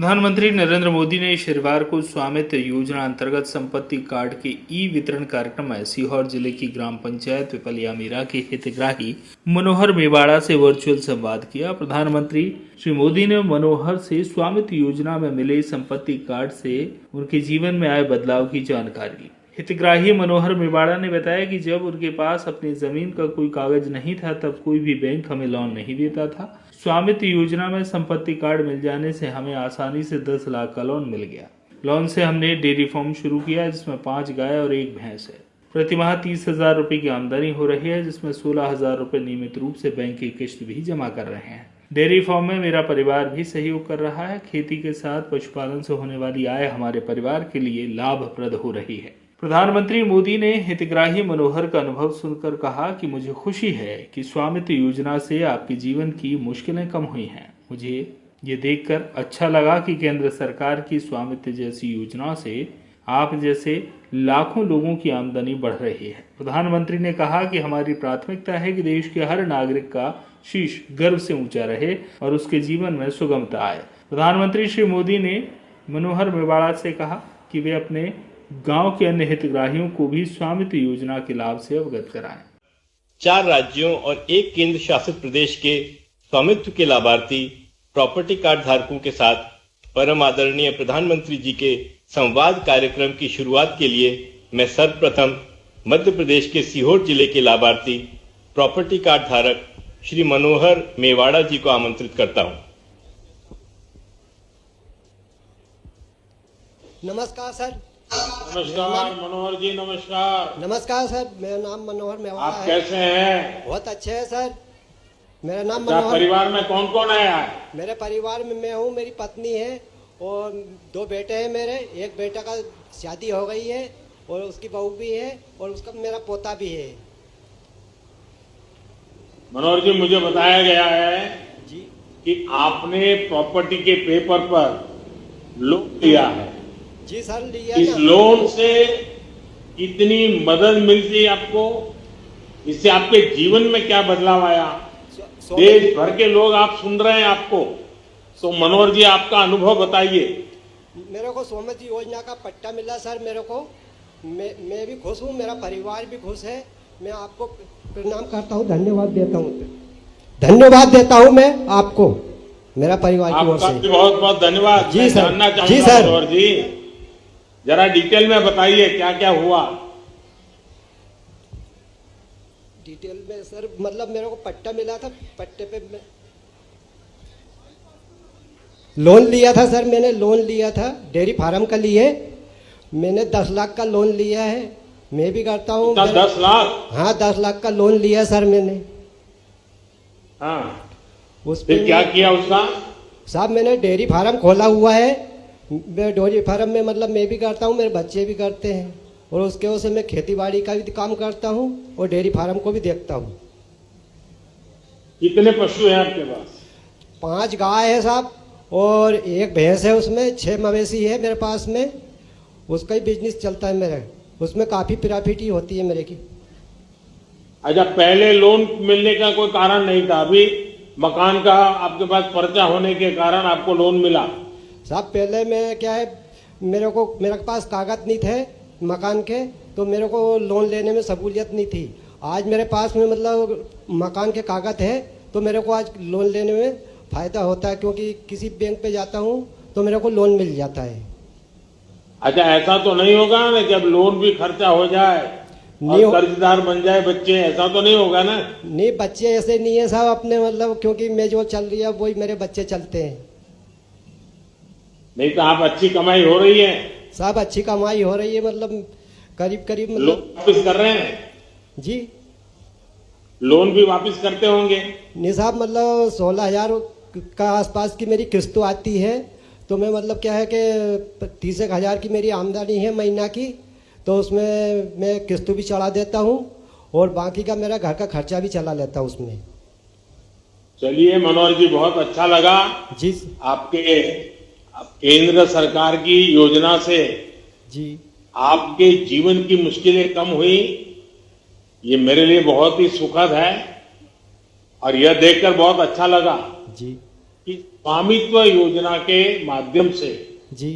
प्रधानमंत्री नरेंद्र मोदी ने शनिवार को स्वामित्व योजना अंतर्गत संपत्ति कार्ड के ई वितरण कार्यक्रम में सीहोर जिले की ग्राम पंचायत पिपलिया मीरा के हितग्राही मनोहर मेवाड़ा से वर्चुअल संवाद किया। प्रधानमंत्री श्री मोदी ने मनोहर से स्वामित्व योजना में मिले संपत्ति कार्ड से उनके जीवन में आए बदलाव की जानकारी ली। हितग्राही मनोहर मेवाड़ा ने बताया कि जब उनके पास अपनी जमीन का कोई कागज नहीं था तब कोई भी बैंक हमें लोन नहीं देता था। स्वामित्व योजना में संपत्ति कार्ड मिल जाने से हमें आसानी से 10 लाख का लोन मिल गया। लोन से हमने डेयरी फार्म शुरू किया जिसमें 5 गाय और 1 भैंस है। प्रतिमाह 30,000 रुपए की आमदनी हो रही है जिसमें 16,000 रुपए नियमित रूप से बैंक की किस्त भी जमा कर रहे हैं। डेयरी फार्म में मेरा परिवार भी सहयोग कर रहा है। खेती के साथ पशुपालन से होने वाली आय हमारे परिवार के लिए लाभप्रद हो रही है। प्रधानमंत्री मोदी ने हितग्राही मनोहर का अनुभव सुनकर कहा कि मुझे खुशी है कि स्वामित्व योजना से आपके जीवन की मुश्किलें कम हुई हैं। मुझे ये देखकर अच्छा लगा कि केंद्र सरकार की स्वामित्व जैसी योजना से आप जैसे लाखों लोगों की आमदनी बढ़ रही है। प्रधानमंत्री ने कहा कि हमारी प्राथमिकता है कि देश के हर नागरिक का शीश गर्व से ऊंचा रहे और उसके जीवन में सुगमता आए। प्रधानमंत्री श्री मोदी ने मनोहर मेवाड़ा से कहा कि वे अपने गांव के अन्य हितग्राहियों को भी स्वामित्व योजना के लाभ से अवगत कराएं। 4 राज्यों और 1 केंद्र शासित प्रदेश के स्वामित्व के लाभार्थी प्रॉपर्टी कार्ड धारकों के साथ परम आदरणीय प्रधानमंत्री जी के संवाद कार्यक्रम की शुरुआत के लिए मैं सर्वप्रथम मध्य प्रदेश के सीहोर जिले के लाभार्थी प्रॉपर्टी कार्ड धारक श्री मनोहर मेवाड़ा जी को आमंत्रित करता हूं। नमस्कार सर। नमस्कार मनोहर जी, नमस्कार। नमस्कार सर, मेरा नाम मनोहर मेवाड़ा है। आप कैसे हैं? बहुत अच्छे हैं सर। मेरा नाम मनोहर। परिवार में कौन कौन है? मेरे परिवार में मैं हूँ, मेरी पत्नी है और 2 बेटे हैं मेरे। एक बेटा का शादी हो गई है और उसकी बहू भी है और उसका मेरा पोता भी है। मनोहर जी, मुझे बताया गया है जी कि आपने प्रॉपर्टी के पेपर पर लोन लिया है। जी सर, लिया। इस लोन से कितनी मदद मिलती है आपको? इससे आपके जीवन में क्या बदलाव आया? देश भर के लोग आप सुन रहे हैं आपको, तो मनोहर जी आपका अनुभव बताइए। मेरे को स्वामित्व योजना का पट्टा मिला सर मेरे को। मैं भी खुश हूँ, मेरा परिवार भी खुश है। मैं आपको प्रणाम करता हूँ, धन्यवाद देता हूँ मैं आपको, मेरा परिवार की ओर से बहुत बहुत धन्यवाद। जी सर। जानना जी चाहूंगा सर। मनोहर जी, जरा डिटेल में बताइए क्या क्या हुआ। डिटेल में सर, मतलब मेरे को पट्टा मिला था। पट्टे पे मैं लोन लिया था सर। मैंने लोन लिया था डेयरी फार्म का लिए। मैंने 10 लाख का लोन लिया है। मैं भी करता हूँ। 10 लाख? हाँ, 10 लाख का लोन लिया सर मैंने। हाँ, उस फिर क्या किया उसका? साहब, मैंने डेयरी फार्म खोला हुआ है। मैं डेयरी फार्म में मतलब मैं भी करता हूँ, मेरे बच्चे भी करते हैं और उसके वजह से मैं खेती बाड़ी का भी काम करता हूँ और डेयरी फार्म को भी देखता हूँ। कितने पशु हैं आपके पास? 5 गाय है साहब और 1 भैंस है। उसमें 6 मवेशी है मेरे पास में। उसका ही बिजनेस चलता है मेरा। उसमें काफी प्रॉफिट ही होती है मेरे की। अच्छा, पहले लोन मिलने का कोई कारण नहीं था, अभी मकान का आपके पास पर्चा होने के कारण आपको लोन मिला? साहब, पहले मैं क्या है, मेरे पास कागज नहीं थे मकान के, तो मेरे को लोन लेने में सहूलियत नहीं थी। आज मेरे पास में मतलब मकान के कागज है तो मेरे को आज लोन लेने में फायदा होता है, क्योंकि किसी बैंक पे जाता हूँ तो मेरे को लोन मिल जाता है। अच्छा, ऐसा तो नहीं होगा ना जब लोन भी खर्चा हो जाए और कर्जदार बन जाए बच्चे, ऐसा तो नहीं होगा ना? नहीं, बच्चे ऐसे नहीं है साहब अपने, मतलब क्योंकि मैं जो चल रही है वही मेरे बच्चे चलते हैं। नहीं तो आप अच्छी कमाई हो रही है? साहब, अच्छी कमाई हो रही है, मतलब करीब मतलब लोन वापिस कर रहे हैं? जी, लोन भी वापस करते होंगे? नहीं साहब, मतलब 16,000 का आसपास की मेरी किस्त आती है। तो मैं मतलब क्या है कि 30,000 की मेरी आमदनी है महीना की, तो उसमें मैं किस्त भी चढ़ा देता हूँ और बाकी का मेरा घर का खर्चा भी चला लेता हूँ उसमें। चलिए मनोहर जी, बहुत अच्छा लगा जी। आपके केंद्र सरकार की योजना से जी आपके जीवन की मुश्किलें कम हुई, ये मेरे लिए बहुत ही सुखद है और यह देखकर बहुत अच्छा लगा। जी कि स्वामित्व योजना के माध्यम से जी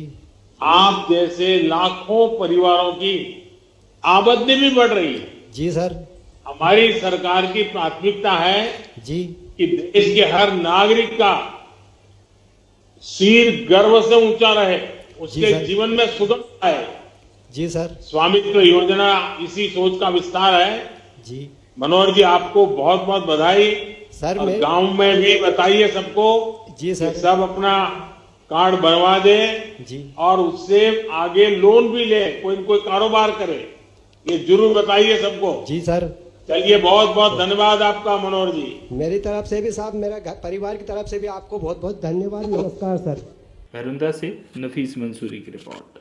आप जैसे लाखों परिवारों की आमदनी भी बढ़ रही है। जी सर। हमारी सरकार की प्राथमिकता है जी कि देश के हर नागरिक का सिर गर्व से ऊंचा रहे, जी उसके सर। जीवन में सुगमता आए। जी सर। स्वामित्व योजना इसी सोच का विस्तार है। जी मनोहर जी, आपको बहुत बहुत बधाई। सर और मैं गांव में भी बताइए सबको जी कि सर। सब अपना कार्ड बनवा दे जी और उससे आगे लोन भी ले, कोई न कोई कारोबार करे। ये जरूर बताइए सबको। जी सर। चलिए, बहुत बहुत धन्यवाद आपका मनोहर जी। मेरी तरफ से भी साहब, मेरा परिवार की तरफ से भी आपको बहुत बहुत धन्यवाद। नमस्कार सर। भरुंदा से नफीस मंसूरी की रिपोर्ट।